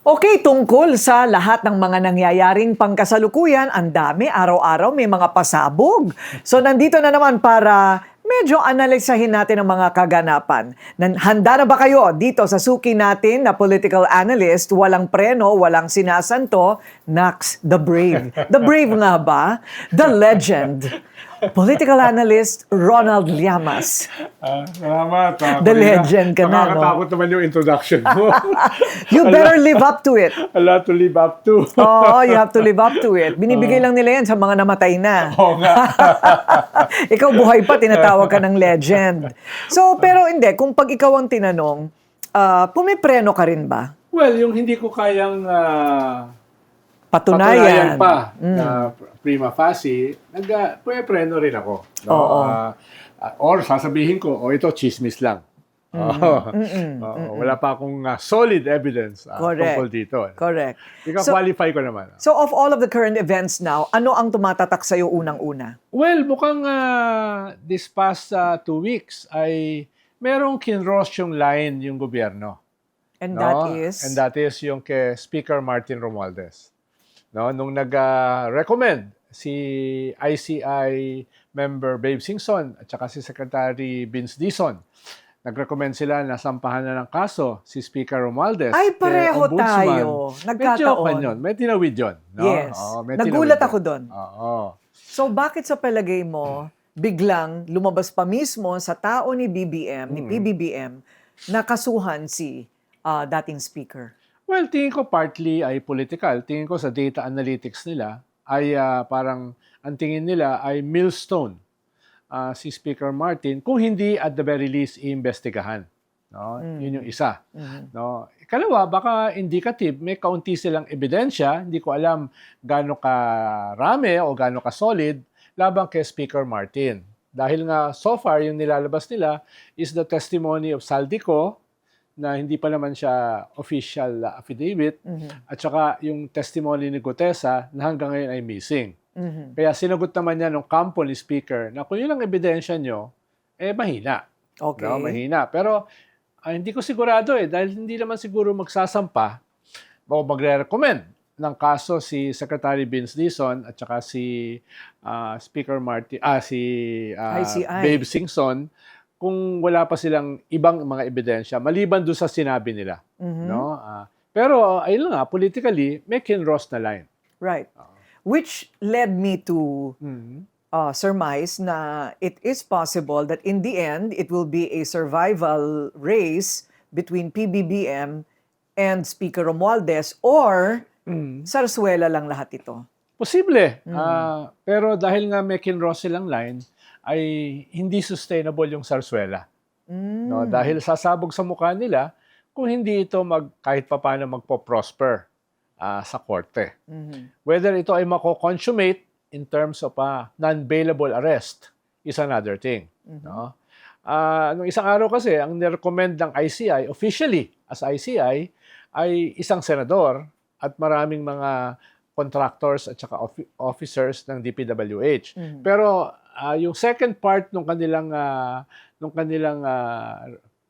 Okay, tungkol sa lahat ng mga nangyayaring pangkasalukuyan, ang dami, araw-araw may mga pasabog. So nandito na naman para medyo analisahin natin ang mga kaganapan. Handa na ba kayo dito sa suki natin na political analyst, walang preno, walang sinasanto, Nax, the brave. The brave nga ba? The legend. Political analyst Ronald Llamas. Salamat. The legend ka na, no? Nakakatakot naman yung introduction mo. You better live up to it. A lot to live up to. Oo, you have to live up to it. Binibigay lang nila yan sa mga namatay na. Oo nga. Ikaw buhay pa, tinatawag ka ng legend. So, pero hindi, kung pag ikaw ang tinanong, pumipreno ka rin ba? Well, yung hindi ko kayang Patunayan. pa na prima facie, pumipreno rin ako. No? Oo. Or sasabihin ko, ito chismis lang. Wala pa akong solid evidence tungkol dito. Correct. Ika-qualify ko naman. So, of all of the current events now, ano ang tumatatak sa'yo unang-una? Well, mukhang this past 2 weeks ay merong kinross yung line yung gobyerno. And no? that is? And that is yung kay Speaker Martin Romualdez. No? Nung nag-recommend si ICI member Babe Singson at saka si Secretary Vince Dizon, nag-recommend sila na sampahan na ng kaso si Speaker Romualdez. Ay, pareho tayo. Nagkataon. Yun. May tinawid yun. No? Yes. May Nagulat tinawid ako yun. doon. Oo. So, bakit sa palagay mo, biglang lumabas pa mismo sa tao ni BBM, ni PBBM, nakasuhan si dating speaker? Well, tingin ko partly ay political. Tingin ko sa data analytics nila ay parang ang tingin nila ay millstone si Speaker Martin, kung hindi at the very least iimbestigahan. No? Yun yung isa. No? Ikalawa, baka indicative, may kaunti silang ebidensya, hindi ko alam gaano karami o gaano ka-solid labang kay Speaker Martin. Dahil nga so far yung nilalabas nila is the testimony of Saldico, na hindi pa naman siya official affidavit, at saka yung testimony ni Gutesa na hanggang ngayon ay missing. Kaya sinagot naman niya nung kampo ni Speaker na kung yun ang ebidensya nyo, mahina. Okay. No, mahina. Pero hindi ko sigurado dahil hindi naman siguro magsasampa o magre-recommend ng kaso si Secretary Vince Dizon at saka si Speaker Martin, ICI. Babe Singson, kung wala pa silang ibang mga ebidensya maliban doon sa sinabi nila. No? Pero ayun lang politically, may kinross na line. Right. Which led me to surmise na it is possible that in the end, it will be a survival race between PBBM and Speaker Romualdez or Sarsuela lang lahat ito. Posible. Pero dahil nga may kinross silang line, ay hindi sustainable yung Sarsuela. No? Dahil sasabog sa mukha nila kung hindi ito kahit papaano magpo-prosper sa korte. Whether ito ay mako-consummate in terms of non-bailable arrest is another thing. No? Nung isang araw kasi, ang nirecommend ng ICI, officially as ICI, ay isang senador at maraming mga contractors at saka officers ng DPWH. Pero yung second part ng kanilang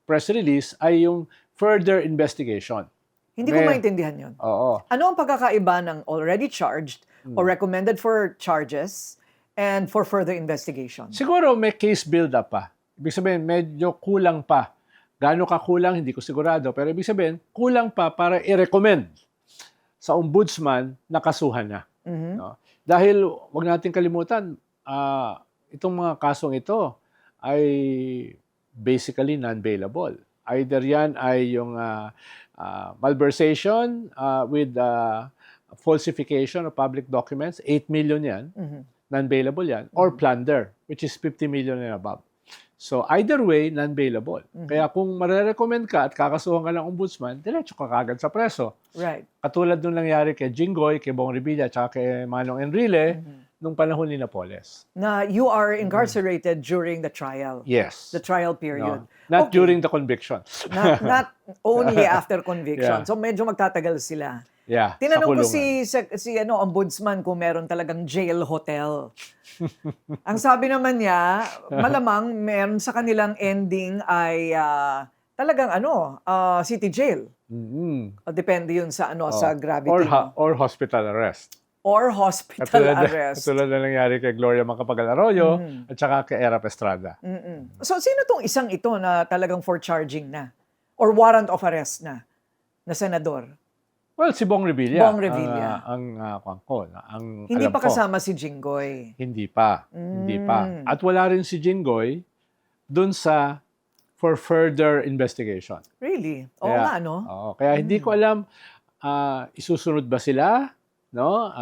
press release ay yung further investigation. Hindi ko maintindihan yun. Oo. Ano ang pagkakaiba ng already charged or recommended for charges and for further investigation? Siguro may case build-up pa. Ibig sabihin, medyo kulang pa. Gaano ka kulang, hindi ko sigurado. Pero ibig sabihin, kulang pa para i-recommend sa ombudsman na kasuhan na. No? Dahil, wag natin kalimutan, itong mga kasong ito ay basically non-bailable. Either yan ay yung malversation with falsification of public documents, 8 million yan, non-bailable yan, or plunder, which is 50 million and above. So either way, non-bailable. Kaya kung marerecommend ka at kakasuhan ka ng ombudsman, diretso ka kagad sa preso. Right. Katulad nung nangyari kay Jinggoy, kay Bong Revilla, at kay Manong Enrile, nung panahon ni Napoles. Na you are incarcerated during the trial. Yes. The trial period. No. Not during the conviction. Not only after conviction. Yeah. So medyo magtatagal sila. Yeah, Tinanong ko sa kulungan. si ombudsman kung meron talagang jail hotel. Ang sabi naman niya, malamang meron sa kanilang ending ay talagang city jail. O depende yun sa sa Oh, gravity mo. or hospital arrest. Or hospital arrest. Katulad na nangyari kay Gloria Macapagal Arroyo at saka kay Erap Estrada. So sino tong isang ito na talagang for charging na? Or warrant of arrest na senador? Well, si Bong Revilla. Bong Revilla. Ang Hindi alam pa ko. kasama si Jinggoy. Hindi pa. Hindi pa. At wala rin si Jinggoy dun sa for further investigation. Really? Oo Kaya- nga, no? Oo, kaya hindi ko alam isusunod ba sila, no?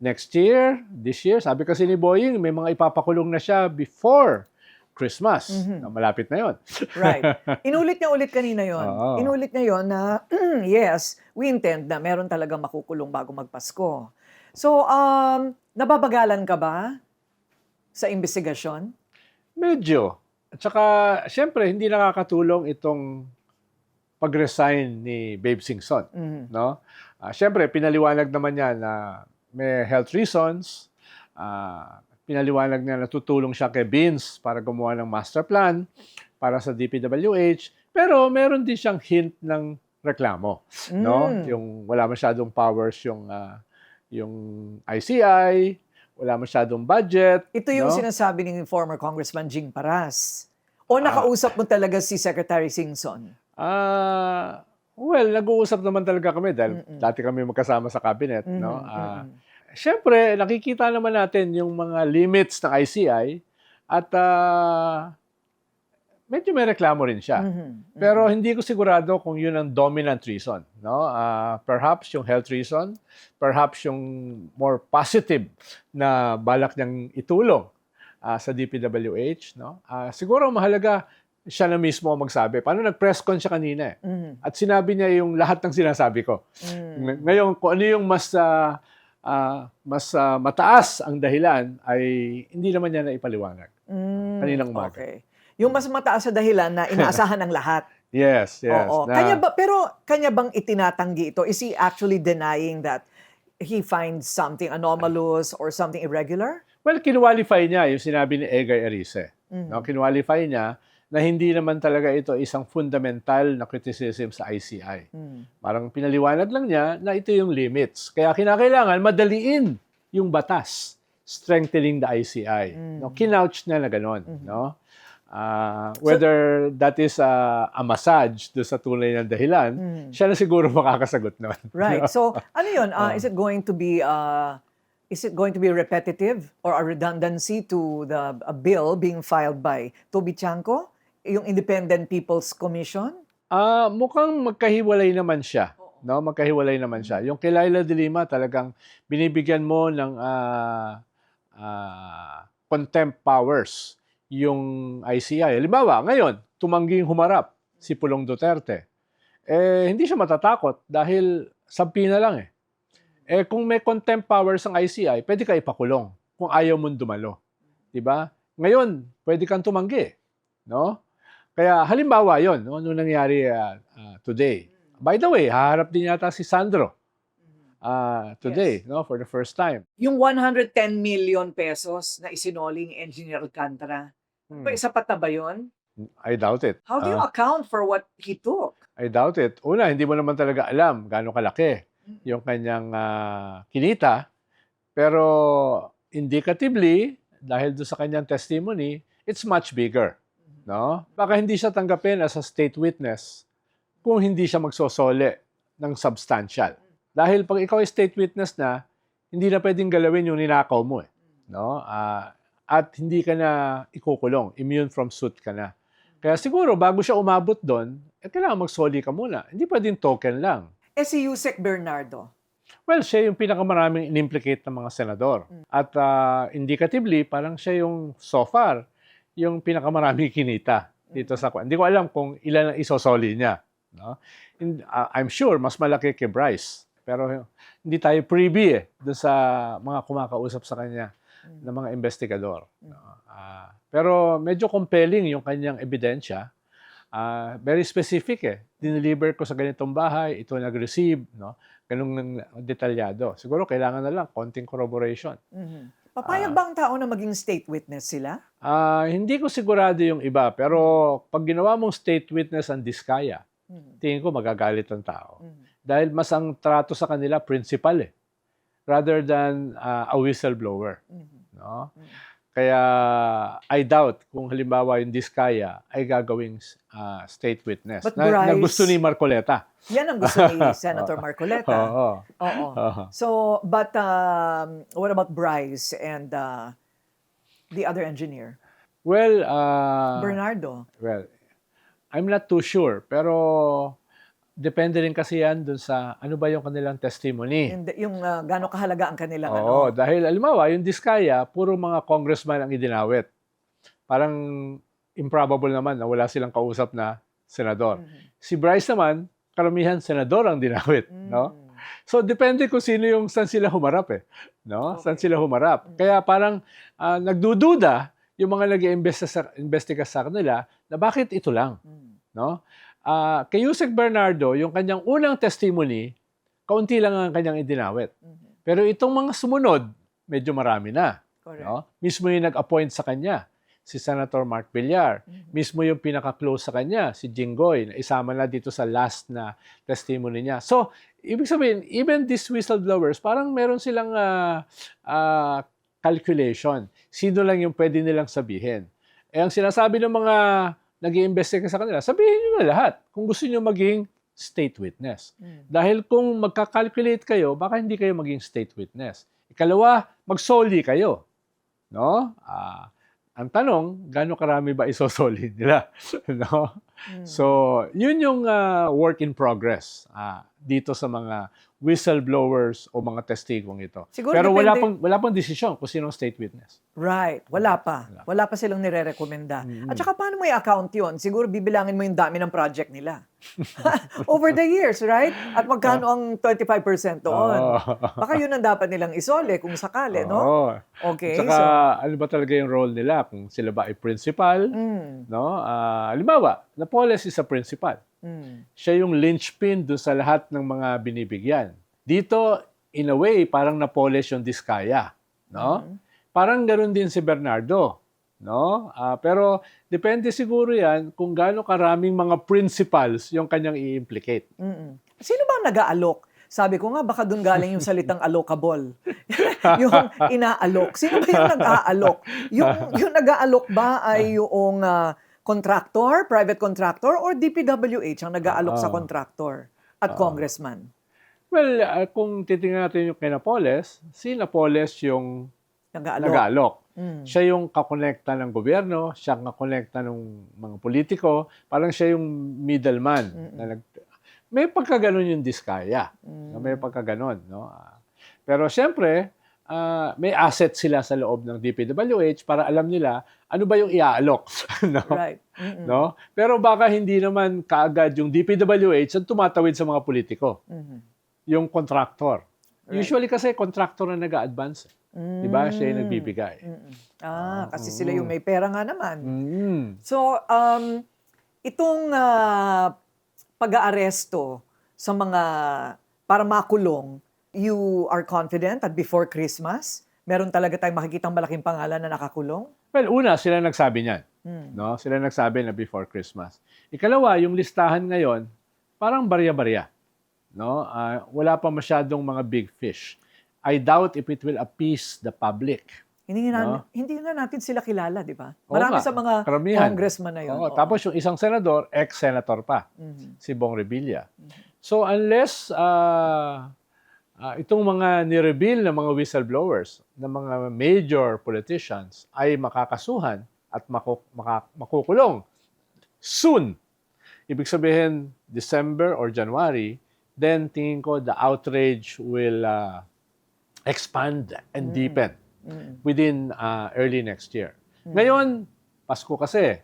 Next year, this year, sabi kasi ni Boying, may mga ipapakulong na siya before Christmas. Malapit na 'yon. Right. Inulit niya ulit kanina yon. Oo. Inulit niya yon na, yes, we intend na meron talaga makukulong bago magpasko. So, nababagalan ka ba sa investigasyon? Medyo. At saka, syempre, hindi nakakatulong itong pag-resign ni Babe Singson. No? Syempre, pinaliwanag naman niya na may health reasons. Pinaliwanag niya na tutulong siya kay Vince para gumawa ng master plan para sa DPWH. Pero meron din siyang hint ng reklamo. No? Yung wala masyadong powers yung ICI, wala masyadong budget. Ito yung no? sinasabi ni former Congressman Jing Paras. O nakausap mo talaga si Secretary Singson? Well, nag-uusap naman talaga kami dahil dati kami magkasama sa cabinet. No? Siyempre, nakikita naman natin yung mga limits ng ICI at medyo may reklamo rin siya. Pero hindi ko sigurado kung yun ang dominant reason. No? Perhaps yung health reason, perhaps yung more positive na balak niyang itulong sa DPWH. No? Siguro mahalaga siya na mismo ang magsabi. Paano nag-press con siya kanina eh. At sinabi niya yung lahat ng sinasabi ko. Ngayon, kung ano yung mas mataas ang dahilan ay hindi naman niya naipaliwanag. Kaninang umaga. Okay. Yung mas mataas sa dahilan na inaasahan ng lahat. Yes. Oo. Kanya bang itinatanggi ito? Is he actually denying that he finds something anomalous or something irregular? Well, kinwalify niya yung sinabi ni Egay Arice. No, kinwalify niya na hindi naman talaga ito isang fundamental na criticism sa ICI. Parang pinaliwanag lang niya na ito yung limits. Kaya kinakailangan madaliin yung batas, strengthening the ICI. No, kinouch niya na gano'n. No? Whether that is a massage do sa tunay na dahilan, siya na siguro makakasagot nun. Right. So, ano yun? Is it going to be repetitive or a redundancy to a bill being filed by Toby Chanco, yung Independent People's Commission? Mukhang magkahiwalay naman siya. No, magkahiwalay naman siya. Yung kay Laila de Lima talagang binibigyan mo ng contempt powers yung ICI. Halimbawa, ngayon, tumangging humarap si Pulong Duterte. Hindi siya matatakot dahil sabi na lang kung may contempt powers ang ICI, pwede ka ipakulong kung ayaw mong dumalo. Diba? Ngayon, pwede kang tumanggi. No? Kaya halimbawa yon, no? Ano nangyari today. By the way, haharap din yata si Sandro today, no? For the first time. Yung 110 million pesos na isinoling Engineer Alcantara, sapat na ba yun? I doubt it. How do you account for what he took? I doubt it. Una, hindi mo naman talaga alam gaano kalaki yung kanyang kinita. Pero indicatively, dahil doon sa kanyang testimony, it's much bigger. No? Baka hindi siya tanggapin as a state witness kung hindi siya magsosole ng substantial. Dahil pag ikaw ay state witness na, hindi na pwedeng galawin yung ninakaw mo. No? At hindi ka na ikukulong. Immune from suit ka na. Kaya siguro, bago siya umabot doon, kailangan magsoli ka muna. Hindi pwedeng token lang. Si Yusek Bernardo. Well, siya yung pinakamaraming in-implicate ng mga senador. At indicatively, parang siya yung so far, yung pinakamaraming kinita dito sa... Hindi ko alam kung ilan ang isosoli niya. No? I'm sure, mas malaki kay Bryce. Pero hindi tayo privy doon sa mga kumakausap sa kanya ng mga investigador. No? Pero medyo compelling yung kanyang ebidensya. Very specific Dineliver ko sa ganitong bahay, ito nag-receive, no? Ganung detalyado. Siguro kailangan na lang konting corroboration. Papayag ba ang tao na maging state witness sila? Hindi ko sigurado yung iba, pero pag ginawa mong state witness ang diskaya, tingin ko magagalit ang tao. Dahil mas ang trato sa kanila, principal rather than a whistleblower. No? Kaya I doubt kung halimbawa yung Diskaya ay gagawing state witness. But Na Bryce- gusto ni Marcoleta. Yan ang gusto ni Senator Marcoleta. Oo. Oo. So, but what about Bryce and the other engineer? Well, Bernardo. well, I'm not too sure. Pero depende rin kasi yan dun sa ano ba yung kanilang testimony. Yung gaano kahalaga ang kanilang Oo, dahil alimbawa, yung Diskaya, puro mga congressman ang idinawit. Parang improbable naman na wala silang kausap na senador. Si Bryce naman, karamihan senador ang dinawit, no? So depende kung saan sila humarap no? Saan sila humarap. Kaya parang nagdududa yung mga nag-iimbestiga sa kanila na bakit ito lang, no? Kay Yusek Bernardo, yung kanyang unang testimony, kaunti lang ang kanyang idinawit. Pero itong mga sumunod, medyo marami na. Correct. No? Mismo yung nag-appoint sa kanya, si Senator Mark Villar. Mismo yung pinaka-close sa kanya, si Jinggoy, na isama na dito sa last na testimony niya. So, ibig sabihin, even these whistleblowers, parang meron silang calculation. Sino lang yung pwede nilang sabihin. Ang sinasabi ng mga nag-iimbestiga sa kanila, sabihin nyo na lahat kung gusto nyo maging state witness. Dahil kung magka-calculate kayo, baka hindi kayo maging state witness. Ikalawa, mag-soli kayo. No? Ang tanong, gaano karami ba isosoli nila? No? So, yun yung work in progress dito sa mga whistleblowers o mga testigong ito. Siguro Pero depende- wala pang desisyon kung sinong state witness. Right. Wala pa. Wala pa silang nire-recommenda. At saka paano mo i-account yun? Siguro bibilangin mo yung dami ng project nila. Over the years, right? At magkano ang 25% doon? Baka yun ang dapat nilang isole kung sakali, no? Oo. Okay. Tsaka, ano ba talaga yung role nila? Kung sila ba ay principal, no? Halimbawa, Napoles is a principal. Siya yung linchpin doon sa lahat ng mga binibigyan. Dito, in a way, parang Napoles yung Diskaya, no? Parang ganoon din si Bernardo, no? Pero depende siguro yan kung gaano karaming mga principals yung kanyang i-implicate. Sino ba ang nag-aalok? Sabi ko nga, baka doon galing yung salitang allocable. Yung inaalok. Sino ba yung nag-aalok? Yung nag-aalok ba ay yung contractor, private contractor, or DPWH ang nag-aalok sa contractor at congressman? Well, kung titingnan natin yung kay Napoles, si Napoles yung Nag-aalok. nag-aalok. Siya yung kakonekta ng gobyerno, siya ang kakonekta ng mga politiko, parang siya yung middleman. May pagkaganon yung Diskaya. May pagkaganon. No? Pero siyempre, may asset sila sa loob ng DPWH para alam nila ano ba yung iaalok. No? Right. No? Pero baka hindi naman kaagad yung DPWH ang tumatawid sa mga politiko. Yung contractor. Usually kasi contractor na nag-a-advance. Diba? Siya yung nagbibigay. Kasi sila yung may pera nga naman. So, itong pag-aaresto sa mga para makulong, you are confident that before Christmas, meron talaga tayong makikitang malaking pangalan na nakakulong? Well, una, sila nagsabi niyan. No? Sila nagsabi na before Christmas. Ikalawa, yung listahan ngayon, parang barya-barya. No? Wala pa masyadong mga big fish. I doubt if it will appease the public. Hindi nga natin sila kilala, di ba? Marami sa mga karamihan. congressman na yun. Oo. Tapos yung isang senador, ex-senator pa, si Bong Revilla. So unless itong mga nireveal na mga whistleblowers, na mga major politicians ay makakasuhan at makukulong soon, ibig sabihin December or January, then tingin ko the outrage will expand and deepen within early next year. Ngayon, Pasko kasi,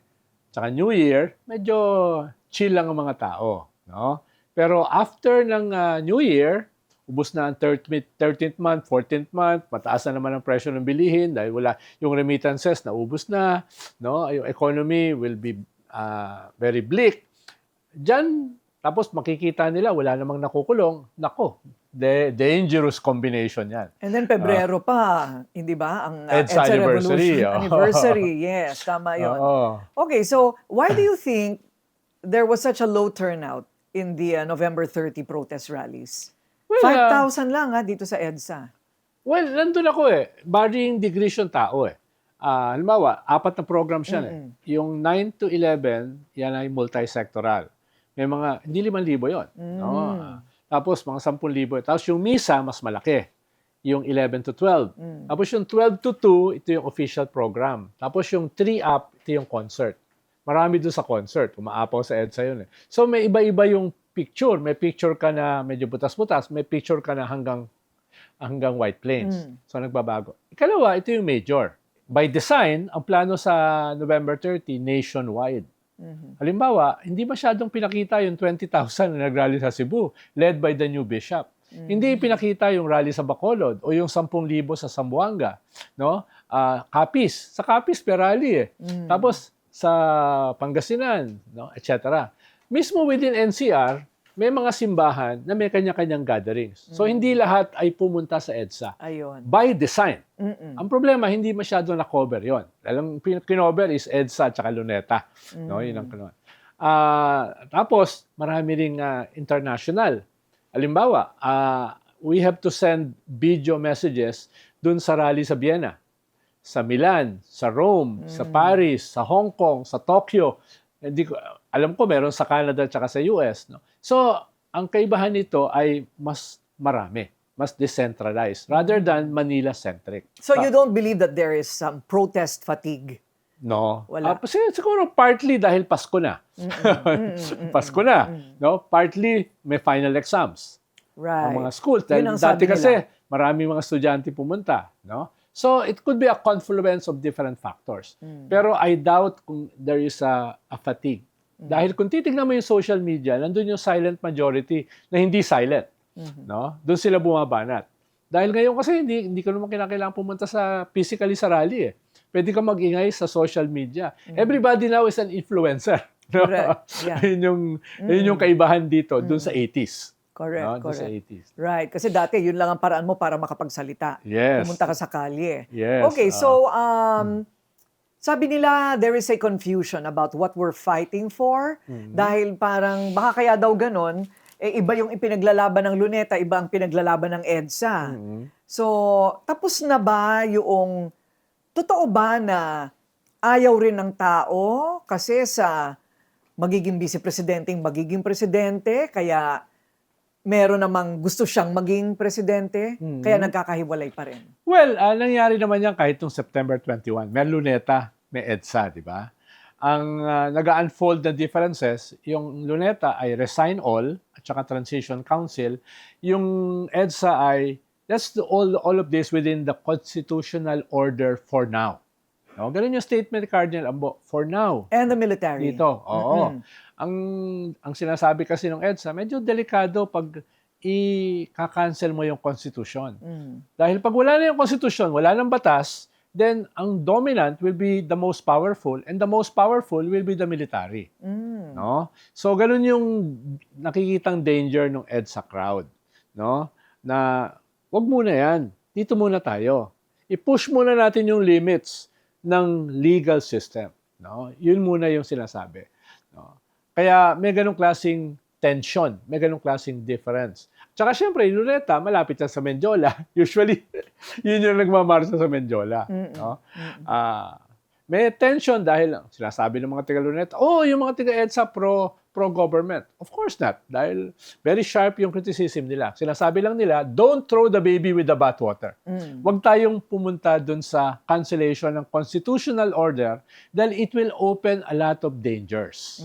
tsaka New Year, medyo chill lang ang mga tao. No? Pero after ng New Year, ubos na ang 13th month, 14th month, mataas na naman ang presyo ng bilihin dahil wala yung remittances na ubos na, no? Yung economy will be very bleak. Diyan, tapos makikita nila wala namang nakukulong. Nako, dangerous combination yan. And then Pebrero pa, hindi ba? Ang EDSA anniversary. Revolution anniversary. Yes, tama yun. Oo. Okay, so why do you think there was such a low turnout in the November 30 protest rallies? Well, 5,000 lang dito sa EDSA. Well, nandun ako eh. Varying degrees yung tao eh. Halimbawa, 4 na programs yan eh. Yung 9 to 11, yan ay multi-sectoral. May mga, hindi 5,000 yun. No? Tapos, mga 10,000. Tapos yung MISA, mas malaki. Yung 11 to 12. Tapos yung 12 to 2, ito yung official program. Tapos yung 3 up, ito yung concert. Marami doon sa concert. Umaapaw sa EDSA yun eh. So, may iba-iba yung picture. May picture ka na medyo butas-butas. May picture ka na hanggang White Plains. So, nagbabago. Ikalawa, ito yung major. By design, ang plano sa November 30, nationwide. Halimbawa, hindi masyadong pinakita yung 20,000 na nag-rally sa Cebu, led by the new bishop. Hindi pinakita yung rally sa Bacolod o yung 10,000 sa Zamboanga. No? Capiz. Sa Capiz, may rally eh. Tapos, sa Pangasinan, no? etc. Mismo within NCR, may mga simbahan na may kanya-kanyang gatherings. So, hindi lahat ay pumunta sa EDSA. Ayun. By design. Ang problema, hindi masyado na-cover yon. Alam, kinover is EDSA at saka Luneta. No? Yun ang kinover. Tapos, marami ring international. Halimbawa, we have to send video messages dun sa rally sa Vienna, sa Milan, sa Rome, sa Paris, sa Hong Kong, sa Tokyo. Hindi ko, alam ko meron sa Canada at sa US. No? So, ang kaibahan nito ay mas marami, mas decentralized, rather than Manila-centric. So you don't believe that there is some protest fatigue? No. Wala. Siguro partly dahil Pasko na. Pasko na. No? Partly may final exams. Right. Ang mga schools. Dahil Yun ang dati sabi kasi nila. marami mga estudyante pumunta. No? So it could be a confluence of different factors. Pero I doubt kung there is a fatigue. Dahil kung titignan mo yung social media, nandun yung silent majority na hindi silent. No? Doon sila bumabanat. Dahil ngayon kasi hindi ko naman kinakailangan pumunta physically sa rally eh. Pwede ka mag-ingay sa social media. Everybody now is an influencer. No? Correct. Yeah. yun yung kaibahan dito, doon sa 80s. Correct, No? Doon sa correct. 80s. Right. Kasi dati, yun lang ang paraan mo para makapagsalita. Yes. Pumunta ka sa kalye. Yes, Okay, so, sabi nila, there is a confusion about what we're fighting for. Dahil parang, baka kaya daw ganon, iba yung ipinaglalaban ng Luneta, iba ang pinaglalaban ng EDSA. So, tapos na ba yung, totoo ba na ayaw rin ng tao kasi sa magiging magiging presidente, kaya meron namang gusto siyang maging presidente, kaya nagkakahiwalay pa rin? Well, nangyari naman yan kahit nung September 21. May Luneta, may EDSA, di ba? Ang nag-unfold na differences, yung Luneta ay resign all at saka transition council. Yung EDSA ay let's do all of this within the constitutional order for now. No? Ganun yung statement ni Cardinal Ambo, for now. And the military. Dito, oo. Ang sinasabi kasi ng EDSA, medyo delikado pag i-cancel mo yung konstitusyon. Dahil pag wala na yung konstitusyon, wala nang batas, then ang dominant will be the most powerful and the most powerful will be the military. No? So ganun yung nakikitang danger ng EDSA crowd, no? Na wag muna yan. Dito muna tayo. I-push muna natin yung limits ng legal system, no? Yun muna yung sinasabi, no? Kaya may ganung klaseng tension, may ganung klaseng difference. Tsaka syempre, yung Luneta, malapit yan sa Mendiola. Usually, yun yung nagmamarsa sa Mendiola. No? May tension dahil sinasabi ng mga taga-Luneta, yung mga taga-EDSA pro-government. Of course not. Dahil very sharp yung criticism nila. Sinasabi lang nila, don't throw the baby with the bathwater. Huwag tayong pumunta dun sa cancellation ng constitutional order dahil it will open a lot of dangers.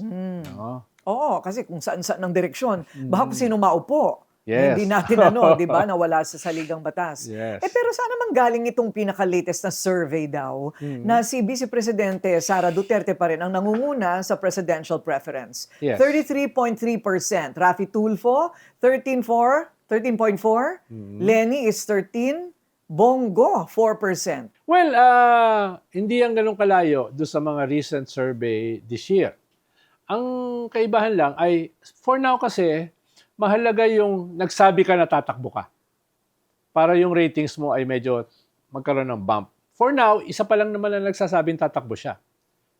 No? Oo, kasi kung saan-saan ng direksyon, baka kung sino maupo. Yes. Hindi natin di ba, nawala sa saligang batas. Yes. Pero saan naman galing itong pinaka-latest na survey daw na si Vice Presidente Sara Duterte pa rin ang nangunguna sa presidential preference? Yes. 33.3%. Raffy Tulfo, 13.4. Lenny is 13. Bongo, 4%. Well, hindi yan ganun kalayo doon sa mga recent survey this year. Ang kaibahan lang ay, for now kasi, mahalaga yung nagsabi ka na tatakbo ka. Para yung ratings mo ay medyo magkaroon ng bump. For now, isa pa lang naman na nagsasabing tatakbo siya.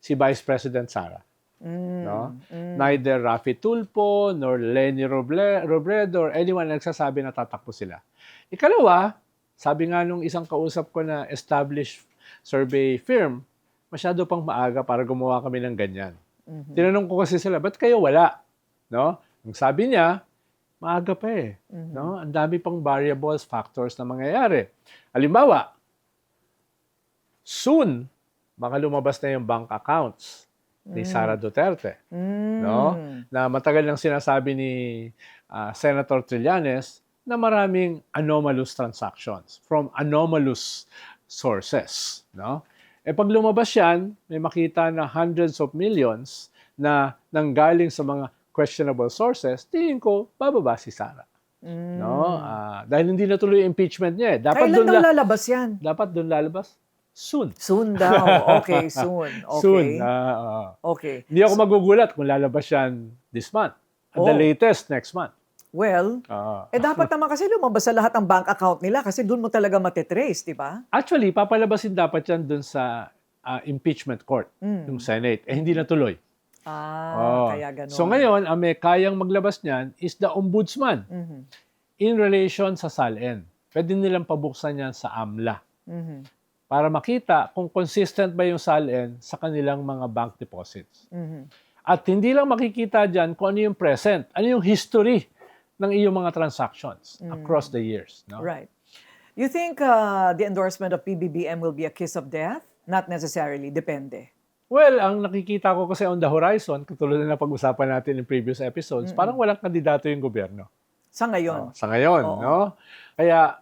Si Vice President Sara. No? Neither Rafi Tulfo nor Leni Robredo or anyone nagsasabi na tatakbo sila. Ikalawa, sabi nga nung isang kausap ko na established survey firm, masyado pang maaga para gumawa kami ng ganyan. Tinanong ko kasi sila, ba't kayo wala? No? Ang sabi niya, maaga pa eh. No? Ang dami pang variables, factors na mangyayari. Halimbawa, soon, baka lumabas na yung bank accounts ni Sara Duterte. No? Na matagal nang sinasabi ni Senator Trillanes na maraming anomalous transactions from anomalous sources. No? Eh pag lumabas yan, may makita na hundreds of millions na nanggaling sa mga questionable sources, tingin ko, bababa si Sara. No? Dahil hindi natuloy yung impeachment niya eh. Kailan daw lalabas yan? Dapat doon lalabas? Soon. Soon daw. Okay, soon. Okay. Soon. Okay. Hindi ako magugulat kung lalabas yan this month. At the latest, next month. Well, dapat naman kasi lumabas sa lahat ng bank account nila kasi doon mo talaga matitrace, di ba? Actually, papalabasin dapat yan doon sa impeachment court, yung Senate. Eh, hindi natuloy. Kaya gano'n. So ngayon, ang may kayang maglabas niyan is the ombudsman in relation sa SALN. Pwede nilang pabuksan yan sa AMLA para makita kung consistent ba yung SALN sa kanilang mga bank deposits. At hindi lang makikita dyan kung ano yung present, ano yung history ng iyong mga transactions across the years. No? Right. You think the endorsement of PBBM will be a kiss of death? Not necessarily. Depende. Well, ang nakikita ko kasi on the horizon, katulad na pag-usapan natin in previous episodes, parang walang kandidato yung gobyerno. Sa ngayon. Sa ngayon, no? Kaya,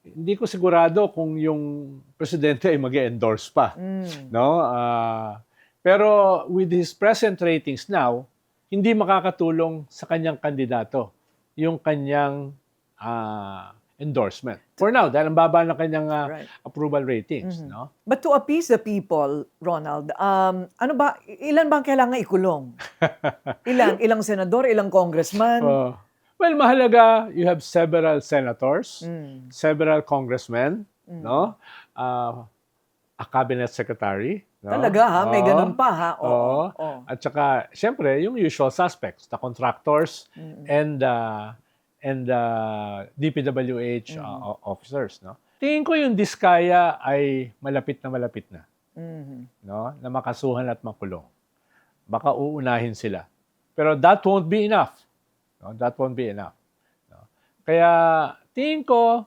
hindi ko sigurado kung yung presidente ay mag-endorse pa. No? Pero with his present ratings now, hindi makakatulong sa kanyang kandidato yung kanyang endorsement. For now, dahil ang baba ng kanyang approval ratings. No? But to appease the people, Ronald, ilan bang kailangan ikulong? Ilang senador, ilang congressman? Well, mahalaga, you have several senators, several congressmen, no? A cabinet secretary. No? Talaga ha? May ganun pa ha? Oo. At saka, syempre, yung usual suspects, the contractors and DPWH officers. No? Tingin ko yung diskaya ay malapit na. No? Na makasuhan at makulong. Baka uunahin sila. Pero that won't be enough. No? That won't be enough. No? Kaya tingin ko,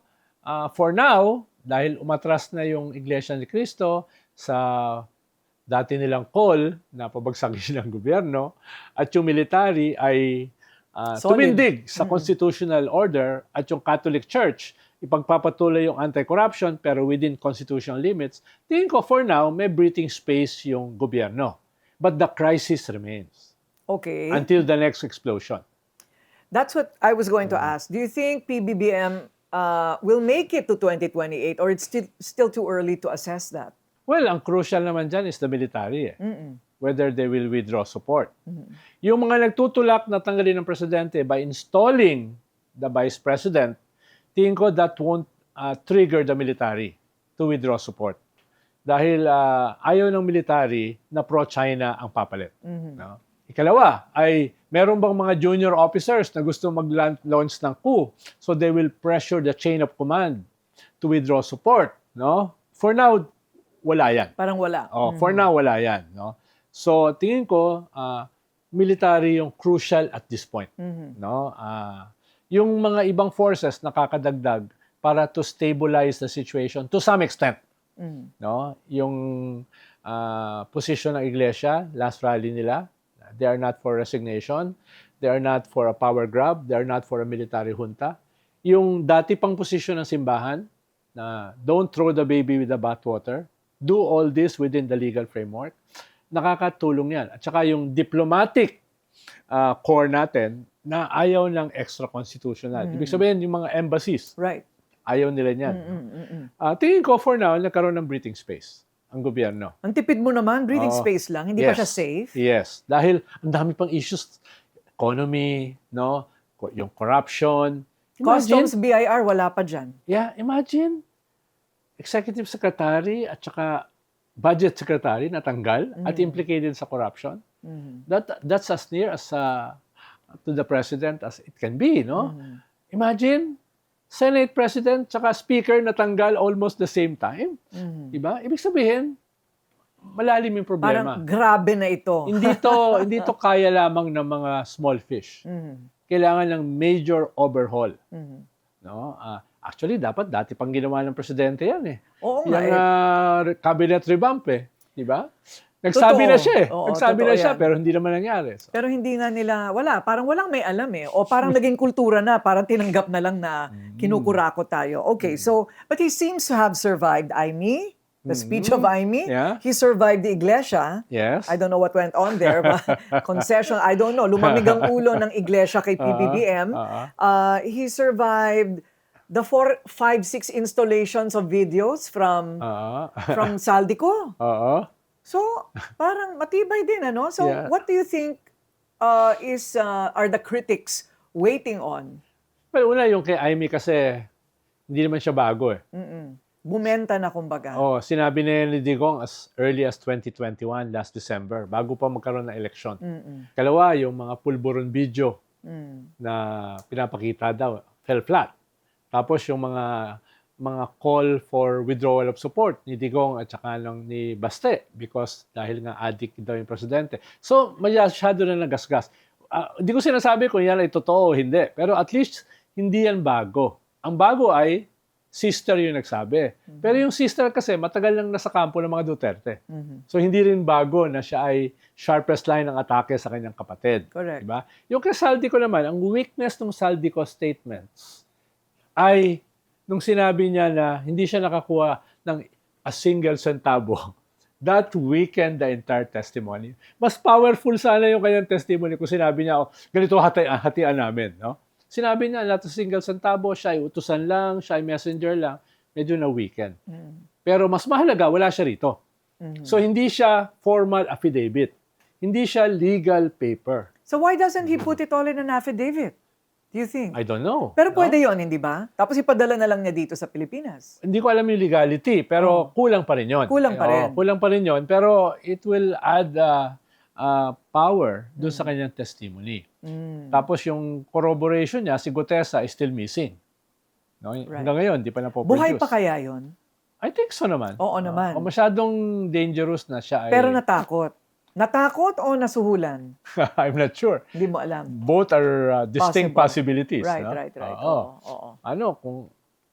for now, dahil umatras na yung Iglesia ni Cristo sa dati nilang call na pabagsakin ng gobyerno at yung military ay tumindig sa constitutional order at yung Catholic Church ipagpapatuloy yung anti-corruption pero within constitutional limits, tingin ko for now may breathing space yung gobyerno. But the crisis remains. Okay. Until the next explosion. That's what I was going to ask. Do you think PBBM will make it to 2028 or it's still too early to assess that? Well, ang crucial naman dyan is the military. Whether they will withdraw support. Yung mga nagtutulak na tanggalin ng presidente by installing the vice president, tingin ko that won't trigger the military to withdraw support. Dahil ayaw ng military na pro-China ang papalit. No? Ikalawa ay meron bang mga junior officers na gusto mag-launch ng coup so they will pressure the chain of command to withdraw support. No? For now, wala yan. Parang wala. For now, wala yan. No? So, tingin ko, military yung crucial at this point. No? Yung mga ibang forces nakakadagdag para to stabilize the situation to some extent. No? Yung position ng Iglesia, last rally nila, they are not for resignation, they are not for a power grab, they are not for a military junta. Yung dati pang position ng simbahan, na don't throw the baby with the bathwater, do all this within the legal framework, nakakatulong yan. At saka yung diplomatic core natin na ayaw ng extra-constitutional. Ibig sabihin, yung mga embassies, ayaw nila niyan. Tingin ko for now, nagkaroon ng breathing space ang gobyerno. Ang tipid mo naman, breathing space lang, hindi pa siya safe? Yes, dahil ang dami pang issues, economy, no, yung corruption. Customs, BIR, wala pa dyan. Yeah, imagine, executive secretary at saka budget secretary natanggal at implicated sa corruption. That's as near as to the president as it can be, no? Imagine, Senate President tsaka Speaker natanggal almost the same time. Diba? Ibig sabihin, malalim yung problema. Parang grabe na ito. Hindi to kaya lamang ng mga small fish. Kailangan ng major overhaul. No? Actually, dapat dati pang ginawa ng presidente yan eh. Oo nga Yung cabinet revamp eh. Di ba? Nagsabi Totoo. na siya eh. Oo, Nagsabi totoo na siya, yan. pero hindi naman nangyari. So, Pero hindi nga nila, parang walang may alam eh. O parang naging kultura na, parang tinanggap na lang na kinukurako tayo. Okay, so, but he seems to have survived Aimee, the speech of Aimee. Yeah. He survived the iglesia. yes. I don't know what went on there, but concession, I don't know. Lumamig ang ulo ng iglesia kay PBBM. He survived the 4, 5, 6 installations of videos from Saldico. Oo. So, parang matibay din, ano? So, Yeah. what do you think are the critics waiting on? Well, una yung kay Aimee kasi hindi naman siya bago eh. Bumenta na, kumbaga. Oh, sinabi ni Digong as early as 2021, last December, bago pa magkaroon ng eleksyon. Kalawa, yung mga pulburon video na pinapakita daw, fell flat. Tapos yung mga call for withdrawal of support ni Digong at saka ni Baste because dahil nga addict daw yung presidente. So, masyado na nagasgas. Hindi ko sinasabi kung yan ay totoo o hindi. Pero at least, hindi yan bago. Ang bago ay sister yung nagsabi. Pero yung sister kasi matagal lang nasa kampo ng mga Duterte. So, hindi rin bago na siya ay sharpest line ng atake sa kanyang kapatid. Correct. Diba? Yung kay Saldico naman, ang weakness ng Saldico statements ay nung sinabi niya na hindi siya nakakuha ng a single centavo, that weakened the entire testimony. Mas powerful sana yung kanyang testimony kung sinabi niya, ganito hatian namin. No? Sinabi niya, not a single centavo, siya ay utusan lang, siya ay messenger lang, medyo na-weaken. Pero mas mahalaga, wala siya rito. So hindi siya formal affidavit. Hindi siya legal paper. So, why doesn't he put it all in an affidavit? Do you think? I don't know. Pero no? pwede yon, hindi ba? Tapos ipadala na lang niya dito sa Pilipinas. Hindi ko alam yung legality, pero kulang pa rin yun. Kulang pa rin. Kulang pa rin yun, pero it will add power dun sa kanyang testimony. Tapos yung corroboration niya, si Gutesa is still missing. No? Hanggang ngayon, di pa na-produce. Buhay pa kaya yon? I think so naman. Oo naman. Masyadong dangerous na siya. Pero natakot. Natakot o nasuhulan? I'm not sure. Hindi mo alam. Both are distinct possibilities. Right, no? right. Oo.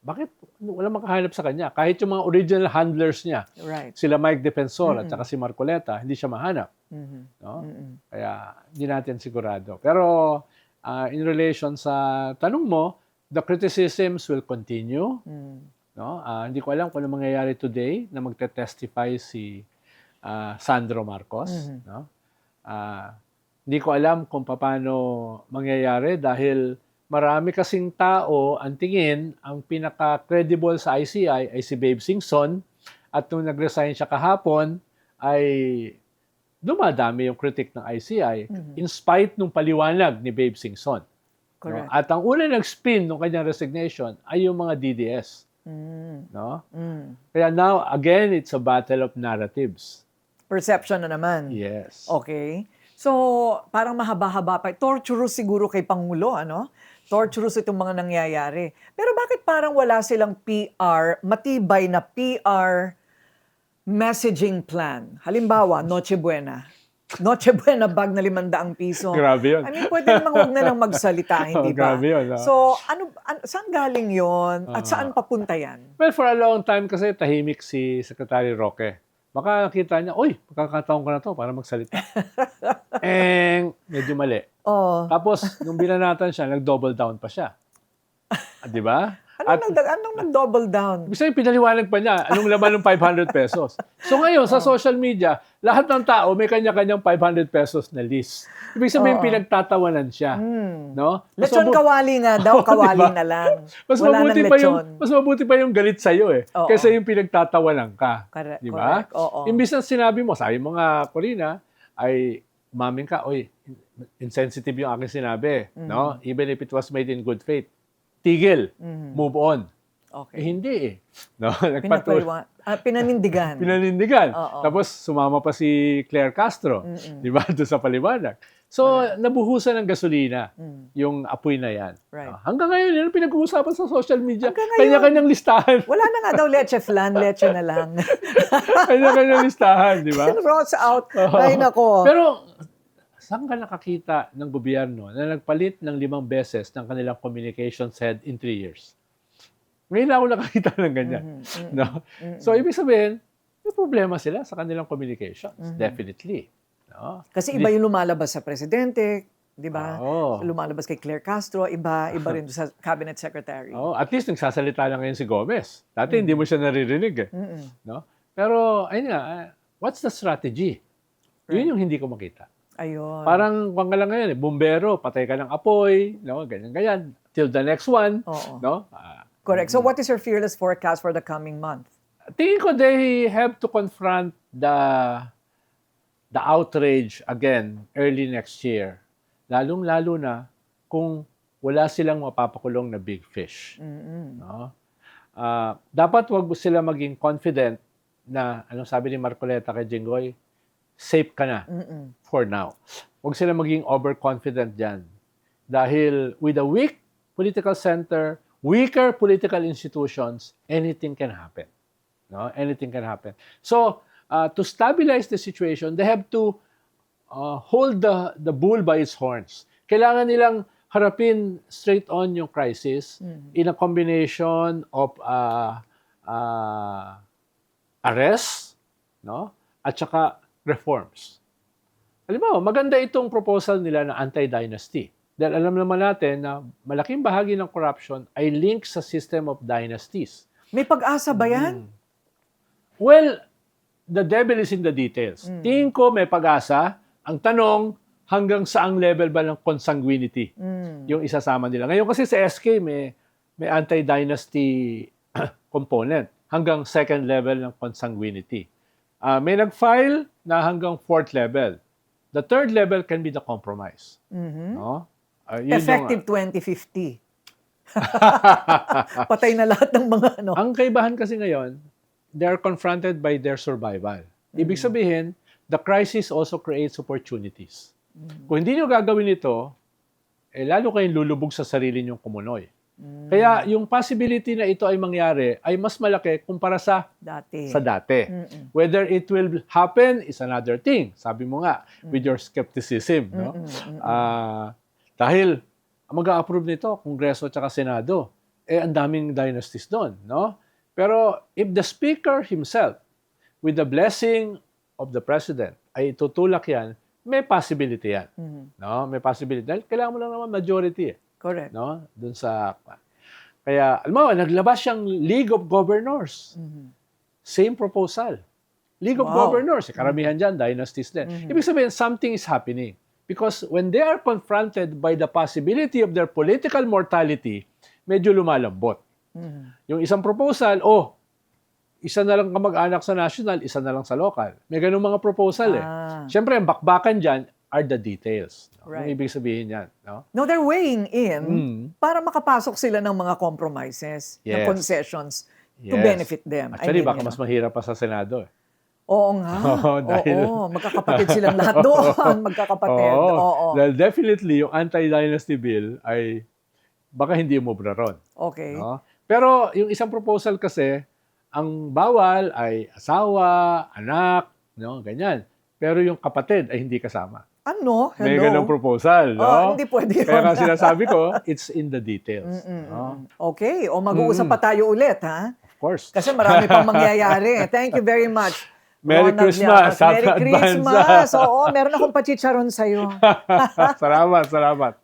Bakit wala makahanap sa kanya? Kahit yung mga original handlers niya, Right. sila Mike Defensor at saka si Marcoleta, hindi siya mahanap. No? Kaya hindi natin sigurado. Pero in relation sa tanong mo, the criticisms will continue. No? Hindi ko alam kung ano mangyayari today na magte-testify si Sandro Marcos. No? Hindi ko alam kung paano mangyayari dahil marami kasing tao ang tingin ang pinaka-credible sa ICI ay si Babe Singson at nung nag-resign siya kahapon ay dumadami yung critic ng ICI in spite nung paliwanag ni Babe Singson. Correct. No? At ang una nag-spin ng kanyang resignation ay yung mga DDS. No? Kaya now, again, it's a battle of narratives. Perception na naman. Yes. Okay. So, parang mahaba-haba pa. Torturous siguro kay Pangulo, ano? Torturous itong mga nangyayari. Pero bakit parang wala silang PR, matibay na PR messaging plan? Halimbawa, Noche Buena. Noche Buena bag na 500 piso. Grabe yun. I mean, pwede namang huwag na lang magsalita, hindi ba? Grabe yun. So, saan galing yon at saan papunta yan? Well, for a long time kasi tahimik si Secretary Roque. Baka nakita niya, uy, magkakataon ka na to para magsalita. Medyo mali. Oh. Tapos, nung binanatan siya, nag-double down pa siya. Di ba? Anong nag-double down? Ibig sabihin, pinaliwanag pa niya, anong laman ng 500 pesos. So ngayon, sa social media, lahat ng tao may kanya-kanyang 500 pesos na list. Ibig sabihin, pinagtatawanan siya. No? Lechon kawali nga daw, kawali na lang. Wala nang lechon. Mas mabuti pa yung galit sa'yo kaysa yung pinagtatawanan ka. Correct, Di ba? correct. Oo. Imbis na sinabi mo, sabi mo nga, Corina, ay umamin ka, oy, insensitive yung aking sinabi. No? Even if it was made in good faith. Tigil. Move on. Okay. Hindi eh. No? Nagpatuloy. Pinanindigan. Pinanindigan. Oo. Tapos sumama pa si Claire Castro, di ba, doon sa paliwanag. So, nabuhusan ng gasolina yung apoy na yan. Right. Hanggang ngayon, yan ang pinag-uusapan sa social media. Hanggang ngayon. Kanya-kanyang listahan. Wala na nga daw leche flan, leche na lang. Kanya-kanyang listahan, di ba? Rolls out. Ay, nako. Pero, saan ka nakakita ng gobyerno na nagpalit ng 5 beses ng kanilang communications head in 3 years? Ngayon lang ako nakakita ng ganyan. No? So, ibig sabihin, may problema sila sa kanilang communications. Definitely. No? Kasi iba yung lumalabas sa presidente, di ba? Oo. Lumalabas kay Claire Castro, iba rin sa cabinet secretary. Oh, at least nagsasalita lang ngayon si Gomez. Dati hindi mo siya naririnig. No? Pero, ayun nga, what's the strategy? Yun yung hindi ko makita. Ayun. Parang, kung ka lang ngayon, bumbero, patay ka ng apoy, no? Ganyan. Till the next one. Oo. No? Correct. So what is your fearless forecast for the coming month? Tingin ko they have to confront the outrage again early next year. Lalong-lalo na kung wala silang mapapakulong na big fish. No? Dapat wag sila maging confident na, anong sabi ni Marcoleta kay Jinggoy, safe ka na for now. Wag sila maging overconfident dyan. Dahil with a weak political center, weaker political institutions, anything can happen. No? Anything can happen. So, to stabilize the situation, they have to hold the bull by its horns. Kailangan nilang harapin straight on yung crisis in a combination of arrests, no? At saka reforms. Halimbawa, maganda itong proposal nila na anti-dynasty. Dahil alam naman natin na malaking bahagi ng corruption ay linked sa system of dynasties. May pag-asa ba yan? Well, the devil is in the details. Tingin ko may pag-asa. Ang tanong, hanggang saang level ba ng consanguinity yung isasama nila. Ngayon kasi sa SK may anti-dynasty component hanggang second level ng consanguinity. May nag-file na hanggang fourth level. The third level can be the compromise. No? Yun Effective 2050. Patay na lahat ng mga ano. Ang kaibahan kasi ngayon, they are confronted by their survival. Ibig sabihin, the crisis also creates opportunities. Kung hindi nyo gagawin ito, lalo kayong lulubog sa sarili nyong kumunoy. Kaya yung possibility na ito ay mangyari ay mas malaki kumpara sa Dati. Whether it will happen is another thing. Sabi mo nga, with your skepticism. No? Dahil mag-a-approve nito, Kongreso at Senado. Ang daming dynasties doon. No? Pero if the Speaker himself, with the blessing of the President, ay tutulak yan, may possibility yan. No? May possibility. Dahil kailangan mo lang naman majority. Correct. No? Doon sa... Kaya, alam mo, naglabas siyang League of Governors. Same proposal. League of Governors. Karamihan dyan, dynasties din. Ibig sabihin, something is happening. Because when they are confronted by the possibility of their political mortality, medyo lumalambot. Yung isang proposal, isa na lang kamag-anak sa national, isa na lang sa local. May ganung mga proposal Siyempre, ang bakbakan dyan are the details. No? Right. Yung ibig sabihin yan. No? No, they're weighing in para makapasok sila ng mga compromises, ng Yes. concessions to Yes. benefit them. Actually, baka mas mahirap pa sa Senado. Oo nga. Dahil- Oo, magkakapatid silang lahat doon. Magkakapatid. Oo. Dahil definitely, yung anti-dynasty bill ay baka hindi umubra ron. Okay. No? Pero yung isang proposal kasi, ang bawal ay asawa, anak, no? Ganyan. Pero yung kapatid ay hindi kasama. Ano? Hello? May ganong proposal, no? Hindi pwede yun. Kaya nga sinasabi ko, it's in the details. No? Okay. O mag-uusap pa tayo ulit, ha? Of course. Kasi marami pang mangyayari. Thank you very much. Merry Ronald Christmas. Llamas. Merry Happy advance. Christmas. Oo, meron akong pachicharon sa'yo. Salamat.